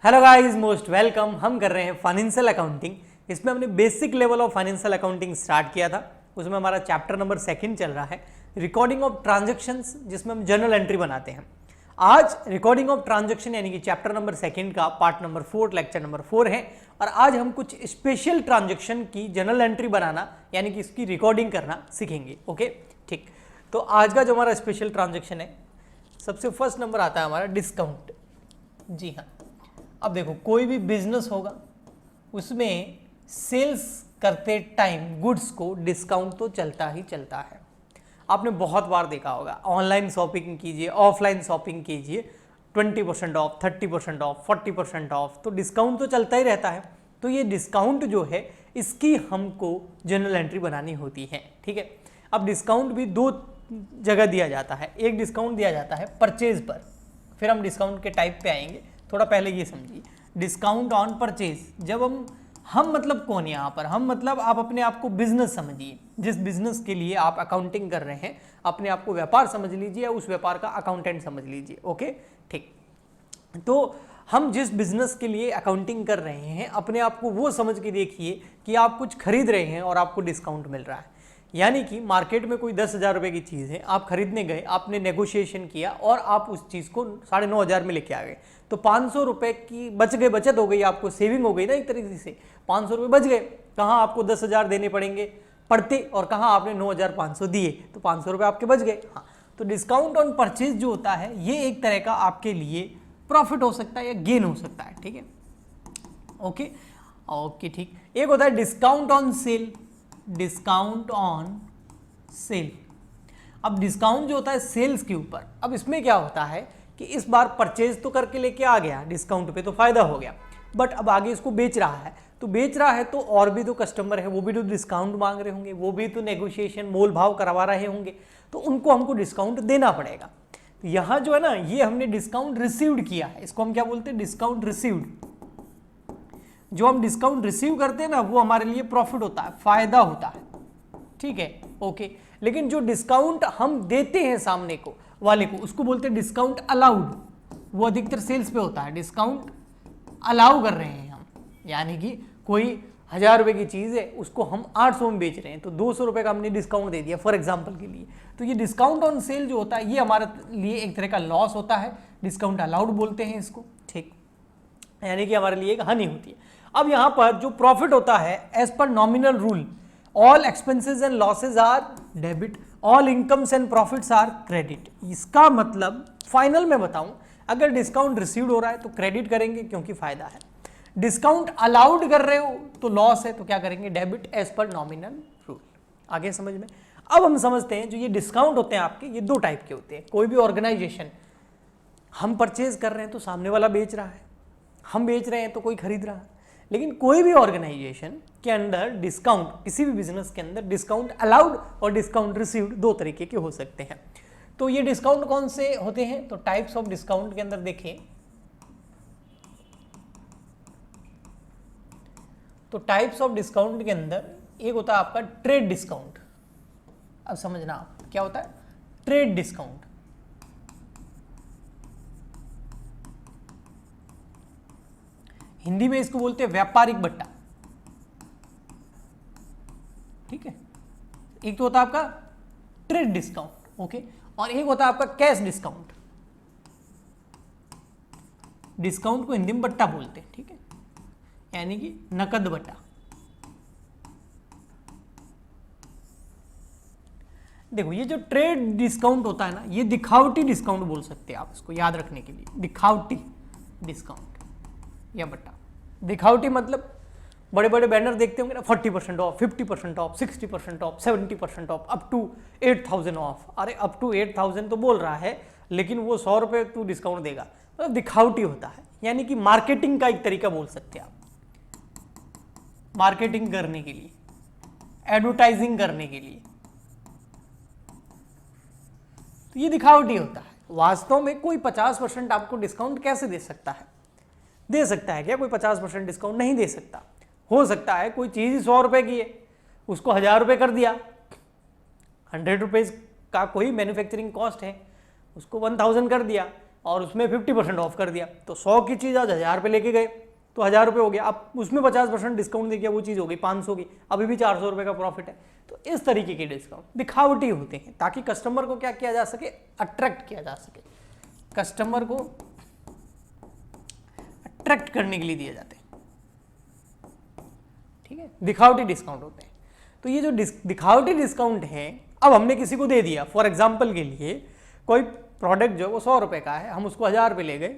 Hello guys, most welcome. हम कर रहे हैं फाइनेंशियल अकाउंटिंग। इसमें हमने basic level of financial accounting start किया था। उसमें हमारा चैप्टर नंबर 2 चल रहा है, रिकॉर्डिंग ऑफ ट्रांजैक्शंस, जिसमें हम जर्नल एंट्री बनाते हैं। आज रिकॉर्डिंग ऑफ ट्रांजैक्शन यानी कि चैप्टर नंबर 2 का पार्ट नंबर 4, लेक्चर नंबर 4 है। और आज हम कुछ स्पेशल ट्रांजैक्शन की जर्नल एंट्री बनाना यानी कि इसकी रिकॉर्डिंग करना सीखेंगे। ओके, ठीक। तो आज का जो हमारा स्पेशल ट्रांजैक्शन है, सबसे फर्स्ट नंबर आता है हमारा डिस्काउंट। जी हाँ, अब देखो कोई भी बिजनेस होगा उसमें सेल्स करते टाइम गुड्स को डिस्काउंट तो चलता ही चलता है। आपने बहुत बार देखा होगा, ऑनलाइन शॉपिंग कीजिए, ऑफलाइन शॉपिंग कीजिए, 20% ऑफ, 30% ऑफ, 40% ऑफ, तो डिस्काउंट तो चलता ही रहता है। तो ये डिस्काउंट जो है इसकी हमको जर्नल एंट्री बनानी होती है। ठीक है, अब डिस्काउंट भी दो जगह दिया जाता है। एक डिस्काउंट दिया जाता है परचेज पर, फिर हम डिस्काउंट के टाइप पे आएंगे। थोड़ा पहले ये समझिए, डिस्काउंट ऑन परचेज, जब हम मतलब कौन है यहाँ पर? हम मतलब आप अपने आप को बिजनेस समझिए। जिस बिजनेस के लिए आप अकाउंटिंग कर रहे हैं, अपने आप को व्यापार समझ लीजिए या उस व्यापार का अकाउंटेंट समझ लीजिए। ओके, ठीक। तो हम जिस बिजनेस के लिए अकाउंटिंग कर रहे हैं, अपने आप को वो समझ के देखिए कि आप कुछ खरीद रहे हैं और आपको डिस्काउंट मिल रहा है। यानी कि मार्केट में कोई 10,000 रुपये की चीज़ है, आप खरीदने गए, आपने नेगोशिएशन किया और आप उस चीज़ को 9,500 में लेके आ गए, तो 500 रुपये की बच गए, बचत हो गई, आपको सेविंग हो गई ना एक तरीके से। 500 रुपये बच गए, कहाँ आपको 10,000 देने पड़ते और कहाँ आपने 9,500 दिए, तो 500 रुपये आपके बच गए। हाँ, तो डिस्काउंट ऑन परचेज जो होता है ये एक तरह का आपके लिए प्रॉफिट हो सकता है या गेन हो सकता है। ठीक है, ओके ओके, ठीक। एक होता है discount on sale, discount on sale. अब डिस्काउंट जो होता है सेल्स के ऊपर, अब इसमें क्या होता है कि इस बार परचेज तो करके लेके आ गया डिस्काउंट पे, तो फायदा हो गया, बट अब आगे इसको बेच रहा है, तो बेच रहा है तो और भी तो कस्टमर है, वो भी तो डिस्काउंट मांग रहे होंगे, वो भी तो नेगोशिएशन मोल भाव करवा रहे होंगे, तो उनको हमको डिस्काउंट देना पड़ेगा। तो यहाँ जो है ना, ये हमने डिस्काउंट रिसीव्ड किया है, इसको हम क्या बोलते हैं? Discount received. जो हम डिस्काउंट रिसीव करते हैं ना, वो हमारे लिए प्रॉफिट होता है, फायदा होता है। ठीक है, ओके। लेकिन जो डिस्काउंट हम देते हैं सामने को वाले को, उसको बोलते हैं डिस्काउंट अलाउड। वो अधिकतर सेल्स पे होता है, डिस्काउंट अलाउ कर रहे हैं हम। यानी कि कोई 1,000 रुपये की चीज़ है, उसको हम 800 में बेच रहे हैं, तो 200 रुपये का हमने डिस्काउंट दे दिया फॉर एग्जाम्पल के लिए। तो ये डिस्काउंट ऑन सेल जो होता है, ये हमारे लिए एक तरह का लॉस होता है, डिस्काउंट अलाउड बोलते हैं इसको। ठीक, यानी कि हमारे लिए एक हानि होती है। अब यहाँ पर जो प्रॉफिट होता है, as per nominal rule, all expenses and losses are debit, all incomes and profits are credit. इसका मतलब फाइनल में बताऊं, अगर डिस्काउंट रिसीव्ड हो रहा है तो क्रेडिट करेंगे क्योंकि फायदा है, डिस्काउंट अलाउड कर रहे हो तो लॉस है, तो क्या करेंगे? Debit as per nominal rule. आगे समझ में? अब हम समझते हैं जो ये डिस्काउंट होते हैं आपके, ये दो टाइप के होते हैं। कोई भी ऑर्गेनाइजेशन, हम परचेज कर रहे हैं तो सामने वाला बेच रहा है, हम बेच रहे हैं तो कोई खरीद रहा है। लेकिन कोई भी ऑर्गेनाइजेशन के अंदर डिस्काउंट, किसी भी बिजनेस के अंदर डिस्काउंट अलाउड और डिस्काउंट रिसीव्ड दो तरीके के हो सकते हैं। तो ये डिस्काउंट कौन से होते हैं? तो टाइप्स ऑफ डिस्काउंट के अंदर देखें तो टाइप्स ऑफ डिस्काउंट के अंदर एक होता है आपका ट्रेड डिस्काउंट। अब समझना क्या होता है ट्रेड डिस्काउंट। हिंदी में इसको बोलते हैं व्यापारिक बट्टा। ठीक है, एक तो होता है आपका ट्रेड डिस्काउंट, ओके, और एक होता है आपका कैश डिस्काउंट। डिस्काउंट को हिंदी में बट्टा बोलते हैं, ठीक है, यानी कि नकद बट्टा। देखो ये जो ट्रेड डिस्काउंट होता है ना, ये दिखावटी डिस्काउंट बोल सकते हैं आप इसको, याद रखने के लिए, दिखावटी डिस्काउंट या बट्टा। दिखावटी मतलब बड़े बड़े बैनर देखते होंगे ना, 40% off, 50% off, 60% off, 70% off, up to 8,000 off. अरे अप टू 8,000 तो बोल रहा है, लेकिन वो 100 रुपये तू डिस्काउंट देगा, तो दिखावटी होता है। यानी कि मार्केटिंग का एक तरीका बोल सकते हैं आप, मार्केटिंग करने के लिए, एडवर्टाइजिंग करने के लिए, तो ये दिखावटी होता है। वास्तव में कोई 50% आपको डिस्काउंट कैसे दे सकता है? दे सकता है क्या कोई 50% डिस्काउंट? नहीं दे सकता। हो सकता है कोई चीज़ 100 रुपये की है, उसको 1,000 रुपये कर दिया, 100 रुपीज़ का कोई मैन्युफैक्चरिंग कॉस्ट है, उसको 1,000 कर दिया, और उसमें 50% ऑफ कर दिया, तो 100 की चीज़ आज 1000 पे लेके गए तो 1000 रुपये हो गया, अब उसमें 50% डिस्काउंट दे दिया, वो चीज़ हो गई 500 की, अभी भी 400 रुपये का प्रॉफिट है। तो इस तरीके के डिस्काउंट दिखावटी होते हैं ताकि कस्टमर को क्या किया जा सके, अट्रैक्ट किया जा सके, कस्टमर को अट्रैक्ट करने के लिए दिए जाते हैं। ठीक है, दिखावटी डिस्काउंट होते हैं। तो ये जो दिखावटी डिस्काउंट है, अब हमने किसी को दे दिया, फॉर एग्जाम्पल के लिए कोई प्रोडक्ट जो वो 100 रुपये का है, हम उसको 1000 पे ले गए,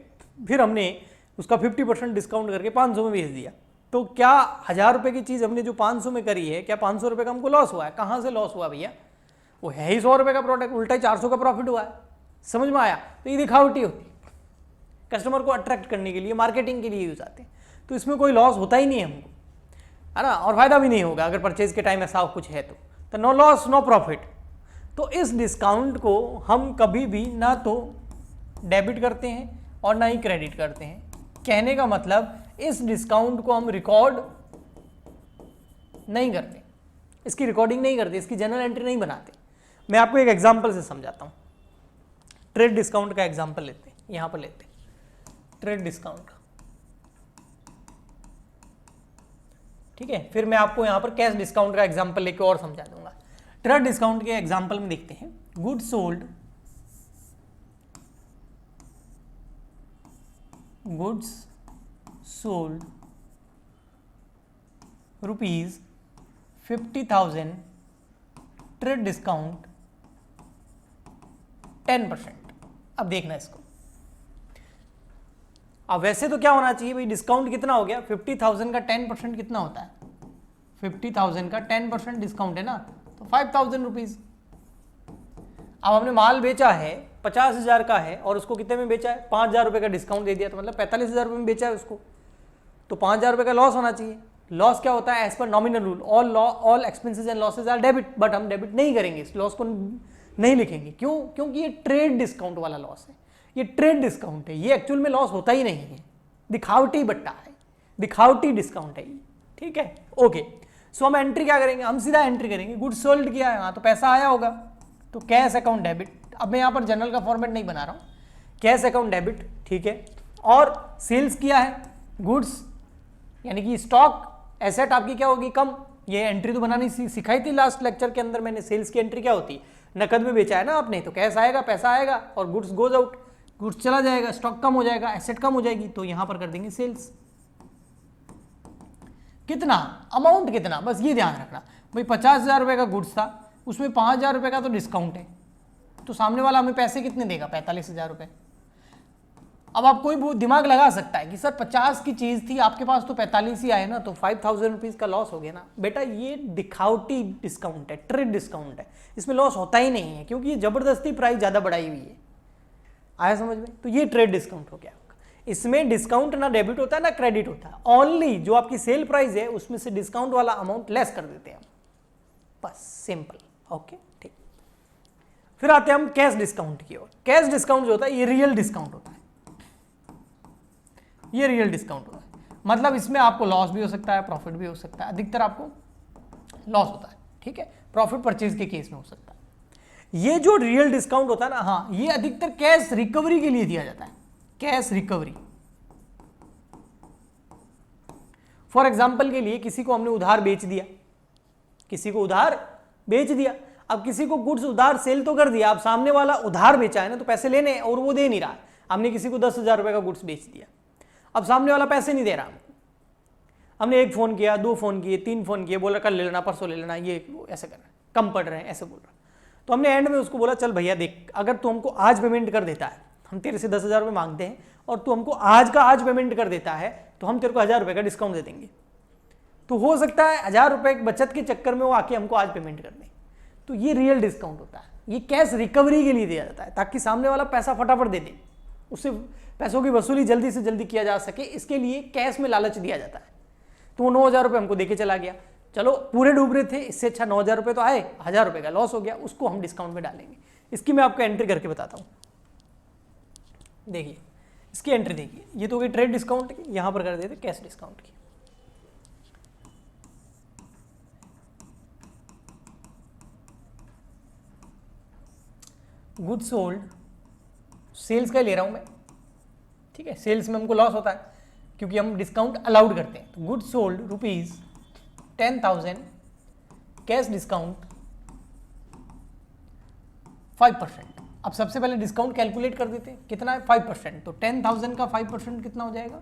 फिर हमने उसका 50% डिस्काउंट करके 500 में बेच दिया, तो क्या 1000 रुपये की चीज़ हमने जो 500 में करी है, क्या 500 रुपये का हमको लॉस हुआ है? कहाँ से लॉस हुआ भैया? वो है ही 100 रुपये का प्रोडक्ट, उल्टा ही 400 का प्रॉफिट हुआ है। समझ में आया? तो ये दिखावटी होती है, कस्टमर को अट्रैक्ट करने के लिए, मार्केटिंग के लिए यूज आते हैं। तो इसमें कोई लॉस होता ही नहीं है हमको, है ना, और फायदा भी नहीं होगा अगर परचेज के टाइम ऐसा कुछ है तो नो लॉस नो प्रॉफिट। तो इस डिस्काउंट को हम कभी भी ना तो डेबिट करते हैं और ना ही क्रेडिट करते हैं। कहने का मतलब इस डिस्काउंट को हम रिकॉर्ड नहीं करते, इसकी रिकॉर्डिंग नहीं करते, इसकी जर्नल एंट्री नहीं बनाते। मैं आपको एक एग्जांपल से समझाता हूं। ट्रेड डिस्काउंट का एग्जांपल लेते हैं, यहां पर लेते हैं ट्रेड डिस्काउंट का, ठीक है। फिर मैं आपको यहां पर कैश डिस्काउंट का एग्जांपल लेके और समझा दूंगा। ट्रेड डिस्काउंट के एग्जांपल में देखते हैं, goods sold, goods sold ₹50,000, trade discount 10%। अब देखना इसको, अब वैसे तो क्या होना चाहिए भाई, डिस्काउंट कितना हो गया, 50,000 का 10% कितना होता है, 50,000 का 10% डिस्काउंट है ना, तो 5,000 रुपीज। अब हमने माल बेचा है 50,000 का है और उसको कितने में बेचा है, 5,000 रुपये का डिस्काउंट दे दिया, तो मतलब 45,000 रुपये में बेचा है उसको, तो 5,000 रुपये का लॉस होना चाहिए। लॉस क्या होता है, as per nominal rule all expenses and losses are debit, but हम डेबिट नहीं करेंगे, इस लॉस को नहीं लिखेंगे। क्यों? क्योंकि ये ट्रेड डिस्काउंट वाला लॉस है, ये ट्रेड डिस्काउंट है, ये एक्चुअल में लॉस होता ही नहीं है, दिखावटी बट्टा है, दिखावटी डिस्काउंट है ये, ठीक है। ओके, सो हम एंट्री क्या करेंगे, हम सीधा एंट्री करेंगे, गुड्स सोल्ड किया है, हाँ तो पैसा आया होगा, तो कैश अकाउंट डेबिट। अब मैं यहाँ पर जनरल का फॉर्मेट नहीं बना रहा हूँ, कैश अकाउंट डेबिट, ठीक है। और सेल्स किया है गुड्स, यानी कि स्टॉक एसेट आपकी क्या होगी, कम। ये एंट्री तो बनानी सिखाई थी लास्ट लेक्चर के अंदर मैंने, सेल्स की एंट्री क्या होती है, नकद में बेचा है ना आपने, तो कैश आएगा, पैसा आएगा, और गुड्स गोज आउट, गुड्स चला जाएगा, स्टॉक कम हो जाएगा, एसेट कम हो जाएगी, तो यहां पर कर देंगे सेल्स। कितना अमाउंट, कितना, बस ये ध्यान रखना भाई, 50,000 रुपये का गुड्स था, उसमें 5,000 रुपये का तो डिस्काउंट है, तो सामने वाला हमें पैसे कितने देगा, 45,000 रुपये। अब आप कोई दिमाग लगा सकता है कि सर 50 की चीज थी, आपके पास तो 45 ही आए ना, तो 5,000 रुपीज का लॉस हो गया ना। बेटा ये दिखावटी डिस्काउंट है, ट्रेड डिस्काउंट है, इसमें लॉस होता ही नहीं है, क्योंकि ये जबरदस्ती प्राइस ज्यादा बढ़ाई हुई है। आया समझ में? तो ये ट्रेड डिस्काउंट हो गया। इसमें डिस्काउंट ना डेबिट होता है ना क्रेडिट होता है, ओनली जो आपकी सेल प्राइस है उसमें से डिस्काउंट वाला अमाउंट लेस कर देते हैं हम, बस सिंपल। ओके ठीक, फिर आते हैं हम कैश डिस्काउंट की ओर। कैश डिस्काउंट जो होता है ये रियल डिस्काउंट होता है, ये रियल डिस्काउंट होता है, मतलब इसमें आपको लॉस भी हो सकता है, प्रॉफिट भी हो सकता है, अधिकतर आपको लॉस होता है, ठीक है, प्रॉफिट परचेज के केस में हो सकता है। ये जो रियल डिस्काउंट होता है ना, हाँ, ये अधिकतर कैश रिकवरी के लिए दिया जाता है, कैश रिकवरी। फॉर एग्जाम्पल के लिए किसी को हमने उधार बेच दिया, किसी को उधार बेच दिया, अब किसी को गुड्स उधार सेल तो कर दिया, अब सामने वाला उधार बेचा है ना, तो पैसे लेने और वो दे नहीं रहा। हमने किसी को 10,000 रुपए का गुड्स बेच दिया, अब सामने वाला पैसे नहीं दे रहा हमको। हमने एक फोन किया, 2 फोन किए, 3 फोन किए, बोला कल ले लेना, परसों ले लेना, ये ऐसे कर रहा है, कम पड़ रहे हैं, ऐसे बोल रहा। तो हमने एंड में उसको बोला चल भैया देख, अगर तू हमको आज पेमेंट कर देता है, हम तेरे से 10,000 रुपये मांगते हैं और तू हमको आज का आज पेमेंट कर देता है, तो हम तेरे को 1,000 रुपये का डिस्काउंट दे देंगे। तो हो सकता है 1,000 रुपये बचत के चक्कर में वो आके हमको आज पेमेंट कर दें। तो ये रियल डिस्काउंट होता है, ये कैश रिकवरी के लिए दिया जाता है, ताकि सामने वाला पैसा फटाफट दे दे, उससे पैसों की वसूली जल्दी से जल्दी किया जा सके, इसके लिए कैश में लालच दिया जाता है। तो वो 9,000 रुपये हमको देके चला गया, चलो पूरे डूब रहे थे, इससे अच्छा 9,000 रुपये तो आए, 1,000 रुपये का लॉस हो गया, उसको हम डिस्काउंट में डालेंगे। इसकी मैं आपको एंट्री करके बताता हूँ, देखिए इसकी एंट्री देखिए, ये तो हो गई ट्रेड डिस्काउंट की, यहां पर कर देते कैश डिस्काउंट की। गुड्स सोल्ड, सेल्स का ले रहा हूं मैं, ठीक है, सेल्स में हमको लॉस होता है क्योंकि हम डिस्काउंट अलाउड करते हैं। तो गुड्स सोल्ड ₹10,000, कैश डिस्काउंट 5%। अब सबसे पहले डिस्काउंट कैलकुलेट कर देते हैं, कितना है 5%। तो 10,000 का 5% कितना हो जाएगा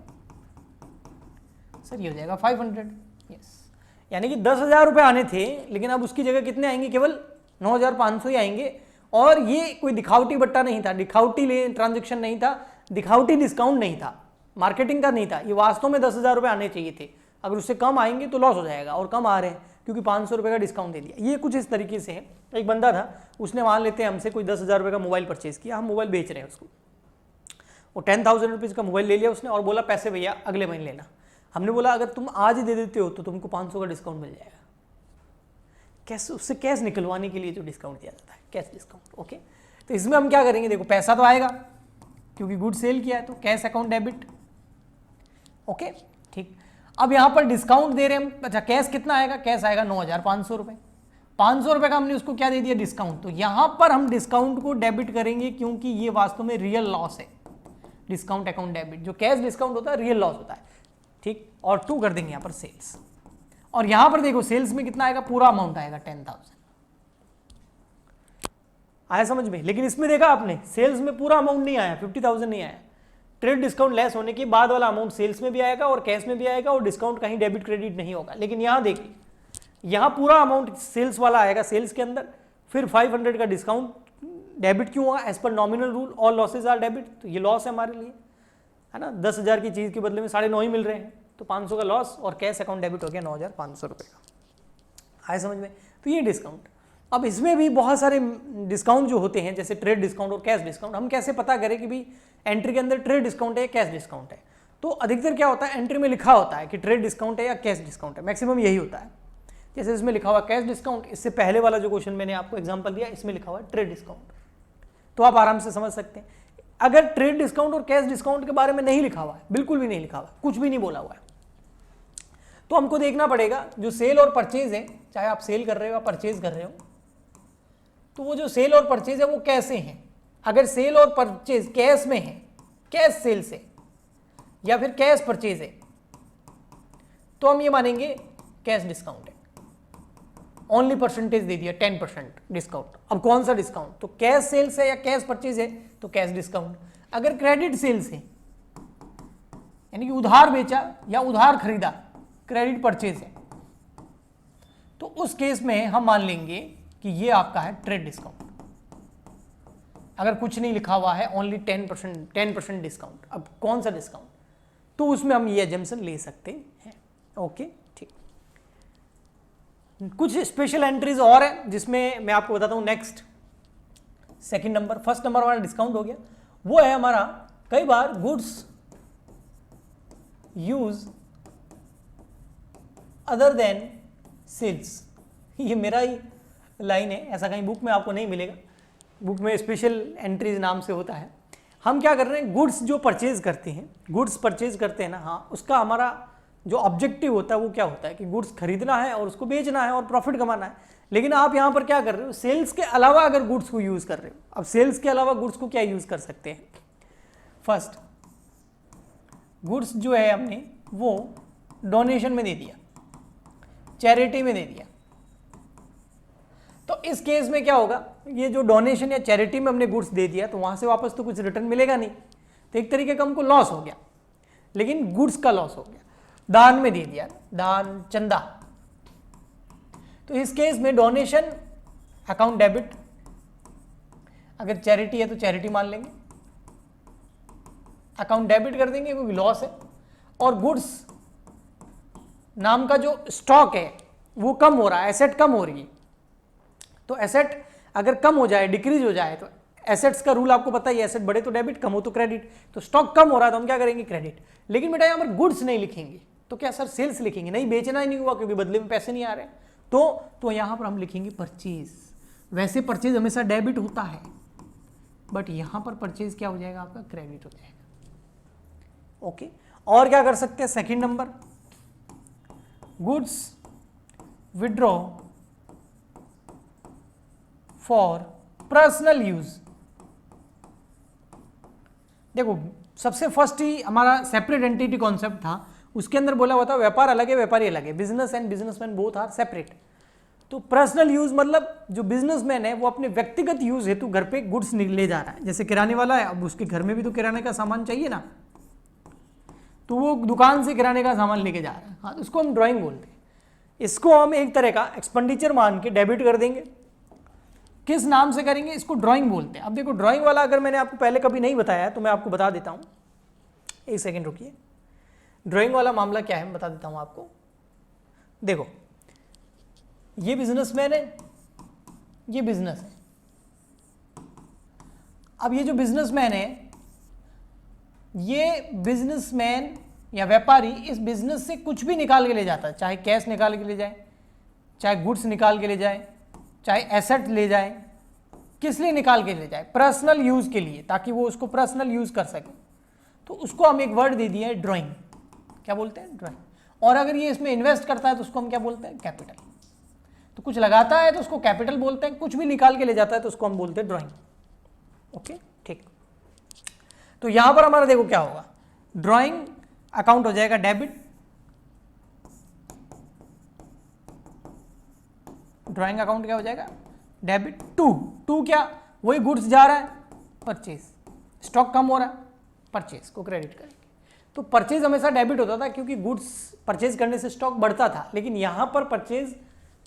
सर, ये हो जाएगा 500। यस, यानी कि 10,000 रुपये आने थे, लेकिन अब उसकी जगह कितने आएंगे, केवल 9,500 ही आएंगे। और ये कोई दिखावटी बट्टा नहीं था, दिखावटी ट्रांजेक्शन नहीं था, दिखावटी डिस्काउंट नहीं था, मार्केटिंग का नहीं था, ये वास्तव में 10,000 रुपये आने चाहिए थे। अगर उससे कम आएंगे तो लॉस हो जाएगा, और कम आ रहे हैं क्योंकि 500 रुपये का डिस्काउंट दे दिया। ये कुछ इस तरीके से है। एक बंदा था, उसने मान लेते हैं हमसे कोई 10,000 रुपये का मोबाइल परचेज किया, हम मोबाइल बेच रहे हैं उसको, वो 10,000 रुपीज़ का मोबाइल ले लिया उसने और बोला पैसे भैया अगले महीने लेना। हमने बोला अगर तुम आज ही दे देते हो तो तुमको 500 का डिस्काउंट मिल जाएगा। कैश, उससे कैश निकलवाने के लिए जो डिस्काउंट दिया जाता है, कैश डिस्काउंट। ओके, तो इसमें हम क्या करेंगे, देखो पैसा तो आएगा क्योंकि गुड सेल किया है, तो कैश अकाउंट डेबिट। ओके ठीक, अब यहाँ पर डिस्काउंट दे रहे हैं हम। अच्छा, कैश कितना आएगा, कैश आएगा 9,500 रुपये। 500 रुपये का हमने उसको क्या दे दिया, डिस्काउंट। तो यहाँ पर हम डिस्काउंट को डेबिट करेंगे क्योंकि ये वास्तव में रियल लॉस है। डिस्काउंट अकाउंट डेबिट, जो कैश डिस्काउंट होता है रियल लॉस होता है। ठीक, और 2 कर देंगे यहाँ पर सेल्स। और यहाँ पर देखो सेल्स में कितना आएगा, पूरा अमाउंट आएगा 10,000। आया समझ में? लेकिन इसमें देखा आपने, सेल्स में पूरा अमाउंट नहीं आया, 50,000 नहीं आया। ट्रेड डिस्काउंट लेस होने के बाद वाला अमाउंट सेल्स में भी आएगा और कैश में भी आएगा, और डिस्काउंट कहीं डेबिट क्रेडिट नहीं होगा। लेकिन यहाँ देखिए, यहाँ पूरा अमाउंट सेल्स वाला आएगा सेल्स के अंदर, फिर 500 का डिस्काउंट डेबिट क्यों हुआ, as per nominal rule all losses are debit. तो ये लॉस है हमारे लिए, है ना। 10,000 की चीज़ के बदले में 9.5 ही मिल रहे हैं, तो 500 का लॉस, और कैश अकाउंट डेबिट हो गया 9,500 रुपये का। आए समझ में? तो ये डिस्काउंट। अब इसमें भी बहुत सारे डिस्काउंट जो होते हैं, जैसे ट्रेड डिस्काउंट और कैश डिस्काउंट। हम कैसे पता करें कि भाई एंट्री के अंदर ट्रेड डिस्काउंट है या कैश डिस्काउंट है? तो अधिकतर क्या होता है, एंट्री में लिखा होता है कि ट्रेड डिस्काउंट है या कैश डिस्काउंट है, मैक्सिमम यही होता है। जैसे इसमें लिखा हुआ कैश डिस्काउंट, इससे पहले वाला जो क्वेश्चन मैंने आपको एग्जांपल दिया, इसमें लिखा हुआ है ट्रेड डिस्काउंट। तो आप आराम से समझ सकते हैं। अगर ट्रेड डिस्काउंट और कैश डिस्काउंट के बारे में नहीं लिखा हुआ है, बिल्कुल भी नहीं लिखा हुआ, कुछ भी नहीं बोला हुआ है, तो हमको देखना पड़ेगा जो सेल और परचेज है, चाहे आप सेल कर रहे हो या परचेज कर रहे हो, तो वो जो सेल और परचेज है वो कैसे हैं। अगर सेल और परचेज कैश में है, कैश सेल से, या फिर कैश परचेज है, तो हम ये मानेंगे कैश डिस्काउंट है। ओनली परसेंटेज दे दिया 10% डिस्काउंट। अब कौन सा डिस्काउंट, तो कैश सेल्स है या कैश परचेज है, तो कैश डिस्काउंट। अगर क्रेडिट सेल्स है, यानी कि उधार बेचा या उधार खरीदा, क्रेडिट परचेज है, तो उस केस में हम मान लेंगे कि ये आपका है ट्रेड डिस्काउंट। अगर कुछ नहीं लिखा हुआ है, ओनली 10% डिस्काउंट। अब कौन सा डिस्काउंट, तो उसमें हम ये एजम्पशन ले सकते हैं। ओके ठीक, कुछ स्पेशल एंट्रीज और है जिसमें मैं आपको बताता हूं next. Second number, first number हमारा डिस्काउंट हो गया, वो है हमारा कई बार goods use other than sales. ये मेरा ही लाइन है, ऐसा कहीं बुक में आपको नहीं मिलेगा। बुक में स्पेशल एंट्रीज नाम से होता है। हम क्या कर रहे हैं, गुड्स जो परचेज करते हैं, गुड्स परचेज करते हैं ना, हाँ, उसका हमारा जो ऑब्जेक्टिव होता है वो क्या होता है कि गुड्स खरीदना है और उसको बेचना है और प्रॉफिट कमाना है। लेकिन आप यहाँ पर क्या कर रहे हो, सेल्स के अलावा अगर गुड्स को यूज कर रहे हो। अब सेल्स के अलावा गुड्स को क्या यूज कर सकते हैं, फर्स्ट गुड्स जो है हमने वो डोनेशन में दे दिया, चैरिटी में दे दिया। तो इस केस में क्या होगा, ये जो डोनेशन या चैरिटी में हमने गुड्स दे दिया, तो वहां से वापस तो कुछ रिटर्न मिलेगा नहीं, तो एक तरीके का हमको लॉस हो गया, लेकिन गुड्स का लॉस हो गया। दान में दे दिया, दान चंदा, तो इस केस में डोनेशन अकाउंट डेबिट, अगर चैरिटी है तो चैरिटी मान लेंगे, अकाउंट डेबिट कर देंगे क्योंकि लॉस है। और गुड्स नाम का जो स्टॉक है वो कम हो रहा है, एसेट कम हो रही है, तो एसेट अगर कम हो जाए, डिक्रीज हो जाए, तो एसेट्स का रूल आपको पता ही है, एसेट बढ़े तो डेबिट, कम हो तो क्रेडिट। तो स्टॉक कम हो रहा है तो हम क्या करेंगे, क्रेडिट। लेकिन बेटा यहाँ पर गुड्स नहीं लिखेंगे, तो क्या सर सेल्स लिखेंगे, नहीं, बेचना ही नहीं हुआ क्योंकि बदले में पैसे नहीं आ रहे, तो यहाँ पर हम लिखेंगे परचेज। वैसे परचेज हमेशा डेबिट होता है, बट यहाँ पर परचेज क्या हो जाएगा, आपका क्रेडिट हो जाएगा। ओके, और क्या कर सकते हैं, second number, goods withdraw for personal use. देखो सबसे फर्स्ट ही हमारा सेपरेट एंटिटी कॉन्सेप्ट था, उसके अंदर बोला हुआ था व्यापार अलग है व्यापारी अलग है, business and businessman both are separate. तो पर्सनल यूज मतलब जो बिजनेसमैन है वो अपने व्यक्तिगत यूज हेतु घर पे गुड्स ले जा रहा है, जैसे किराने वाला है, अब उसके घर में भी तो किराने का सामान चाहिए ना, तो वो दुकान से किराने का सामान लेके जा रहा है, हाँ, उसको हम ड्राइंग बोलते हैं। इसको हम एक तरह का एक्सपेंडिचर मान के डेबिट कर देंगे। किस नाम से करेंगे, इसको ड्राइंग बोलते हैं। अब देखो ड्राइंग वाला अगर मैंने आपको पहले कभी नहीं बताया है तो मैं आपको बता देता हूँ, एक सेकेंड रुकिए। ड्राइंग वाला मामला क्या है मैं बता देता हूँ आपको। देखो ये बिजनेसमैन है, ये बिजनेस है। अब ये जो बिजनेसमैन है, ये बिजनेसमैन या व्यापारी इस बिजनेस से कुछ भी निकाल के ले जाता है, चाहे कैश निकाल के ले जाए, चाहे गुड्स निकाल के ले जाए, चाहे एसेट ले जाए, किस लिए निकाल के ले जाए, पर्सनल यूज के लिए, ताकि वो उसको पर्सनल यूज कर सके। तो उसको हम एक वर्ड दे दिया है ड्राइंग। क्या बोलते हैं, ड्राइंग। और अगर ये इसमें इन्वेस्ट करता है तो उसको हम क्या बोलते हैं, कैपिटल। तो कुछ लगाता है तो उसको कैपिटल बोलते हैं, कुछ भी निकाल के ले जाता है तो उसको हम बोलते हैं ड्राइंग। ओके ठीक। तो यहां पर हमारा देखो क्या होगा, ड्राइंग अकाउंट हो जाएगा डेबिट, ड्राइंग अकाउंट क्या हो जाएगा, डेबिट। टू क्या, वही गुड्स जा रहा है, परचेज, स्टॉक कम हो रहा है, परचेज को क्रेडिट करेंगे। तो परचेज हमेशा डेबिट होता था क्योंकि गुड्स परचेज करने से स्टॉक बढ़ता था, लेकिन यहां पर परचेज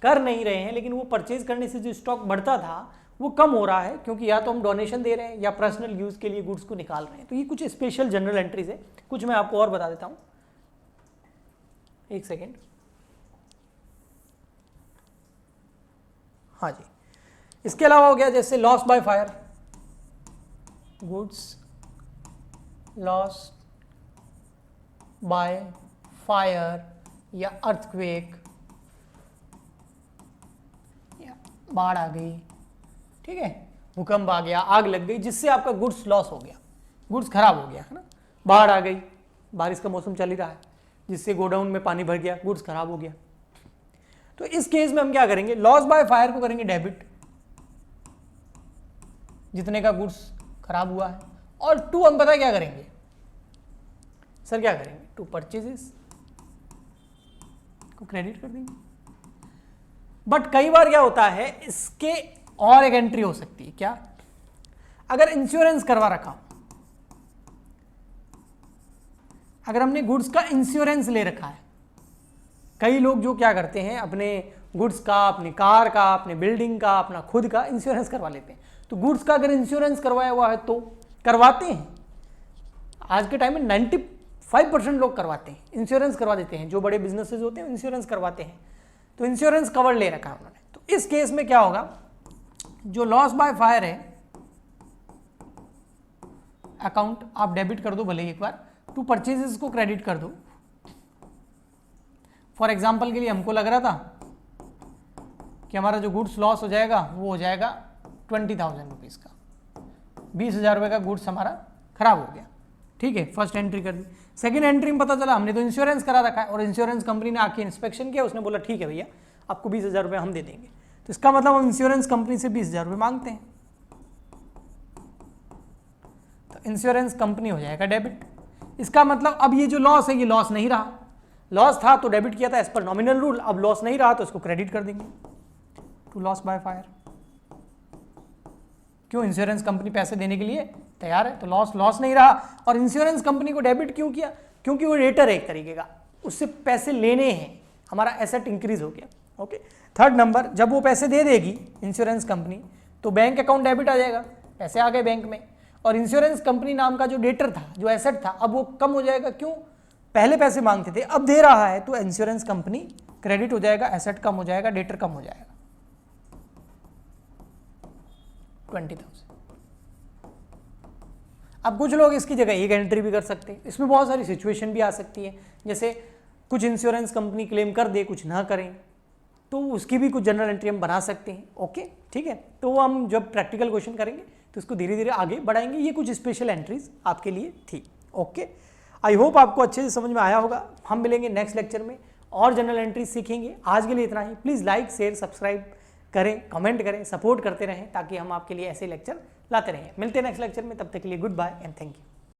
कर नहीं रहे हैं, लेकिन वो परचेज करने से जो स्टॉक बढ़ता था वो कम हो रहा है, क्योंकि या तो हम डोनेशन दे रहे हैं या पर्सनल यूज के लिए गुड्स को निकाल रहे हैं। तो ये कुछ स्पेशल जनरल एंट्रीज है, कुछ मैं आपको और बता देता हूं, एक सेकेंड। हाँ जी, इसके अलावा हो गया जैसे loss by fire, goods loss by fire या अर्थक्वेक, या बाढ़ आ गई, ठीक है, भूकंप आ गया, आग लग गई, जिससे आपका गुड्स लॉस हो गया, गुड्स खराब हो गया, है ना। बाढ़ आ गई, बारिश का मौसम चल ही रहा है, जिससे गोडाउन में पानी भर गया, गुड्स खराब हो गया। तो इस केस में हम क्या करेंगे, लॉस बाय फायर को करेंगे डेबिट, जितने का गुड्स खराब हुआ है। और टू हम पता क्या करेंगे सर, क्या करेंगे, टू परचेजेस को क्रेडिट कर देंगे। बट कई बार क्या होता है, इसके और एक एंट्री हो सकती है, क्या, अगर इंश्योरेंस करवा रखा, अगर हमने गुड्स का इंश्योरेंस ले रखा है, कई लोग जो क्या करते हैं अपने गुड्स का, अपनी कार का, अपने बिल्डिंग का, अपना खुद का इंश्योरेंस करवा लेते हैं। तो गुड्स का अगर इंश्योरेंस करवाया हुआ है तो करवाते हैं, आज के टाइम में 95% लोग करवाते हैं, इंश्योरेंस करवा देते हैं, जो बड़े बिजनेसेस होते हैं इंश्योरेंस करवाते हैं। तो इंश्योरेंस कवर ले रखा है उन्होंने। तो इस केस में क्या होगा, जो लॉस बाय फायर है अकाउंट आप डेबिट कर दो, भले एक बार, टू परचेजेस को क्रेडिट कर दो। फॉर एग्जाम्पल के लिए हमको लग रहा था कि हमारा जो गुड्स लॉस हो जाएगा वो हो जाएगा 20,000 रुपीज़ का, 20,000 रुपये का गुड्स हमारा खराब हो गया, ठीक है, फर्स्ट एंट्री कर दी। सेकंड एंट्री में पता चला हमने तो इंश्योरेंस करा रखा है और इंश्योरेंस कंपनी ने आके इंस्पेक्शन किया, उसने बोला ठीक है भैया आपको 20,000 रुपये हम दे देंगे। तो इसका मतलब हम इंश्योरेंस कंपनी से 20,000 रुपये मांगते हैं, तो इंश्योरेंस कंपनी हो जाएगा डेबिट। इसका मतलब अब ये जो लॉस है ये लॉस नहीं रहा, लॉस था तो डेबिट किया था एज पर नॉमिनल रूल, अब लॉस नहीं रहा तो इसको क्रेडिट कर देंगे टू लॉस बाय फायर। क्यों, इंश्योरेंस कंपनी पैसे देने के लिए तैयार है, तो लॉस नहीं रहा। और इंश्योरेंस कंपनी को डेबिट क्यों किया, क्योंकि वो रेटर है एक तरीके का, उससे पैसे लेने हैं, हमारा एसेट इंक्रीज हो गया। ओके, थर्ड नंबर, जब वो पैसे दे देगी इंश्योरेंस कंपनी तो बैंक अकाउंट डेबिट आ जाएगा, पैसे आ गए बैंक में, और इंश्योरेंस कंपनी नाम का जो डेटर था, जो एसेट था, अब वो कम हो जाएगा। क्यों, पहले पैसे मांगते थे अब दे रहा है, तो इंश्योरेंस कंपनी क्रेडिट हो जाएगा, एसेट कम हो जाएगा, डेटर कम हो जाएगा 20,000। अब कुछ लोग इसकी जगह एक एंट्री भी कर सकते हैं, इसमें बहुत सारी सिचुएशन भी आ सकती है, जैसे कुछ इंश्योरेंस कंपनी क्लेम कर दे कुछ ना करें, तो उसकी भी कुछ जनरल एंट्री हम बना सकते हैं। ओके ठीक है, तो हम जब प्रैक्टिकल क्वेश्चन करेंगे तो इसको धीरे धीरे आगे बढ़ाएंगे। ये कुछ स्पेशल एंट्रीज आपके लिए थी। ओके, आई होप आपको अच्छे से समझ में आया होगा। हम मिलेंगे नेक्स्ट लेक्चर में और जनरल एंट्रीज सीखेंगे। आज के लिए इतना ही। प्लीज़ लाइक शेयर सब्सक्राइब करें, कमेंट करें, सपोर्ट करते रहें ताकि हम आपके लिए ऐसे लेक्चर लाते रहें। मिलते हैं नेक्स्ट लेक्चर में, तब तक के लिए goodbye and thank you.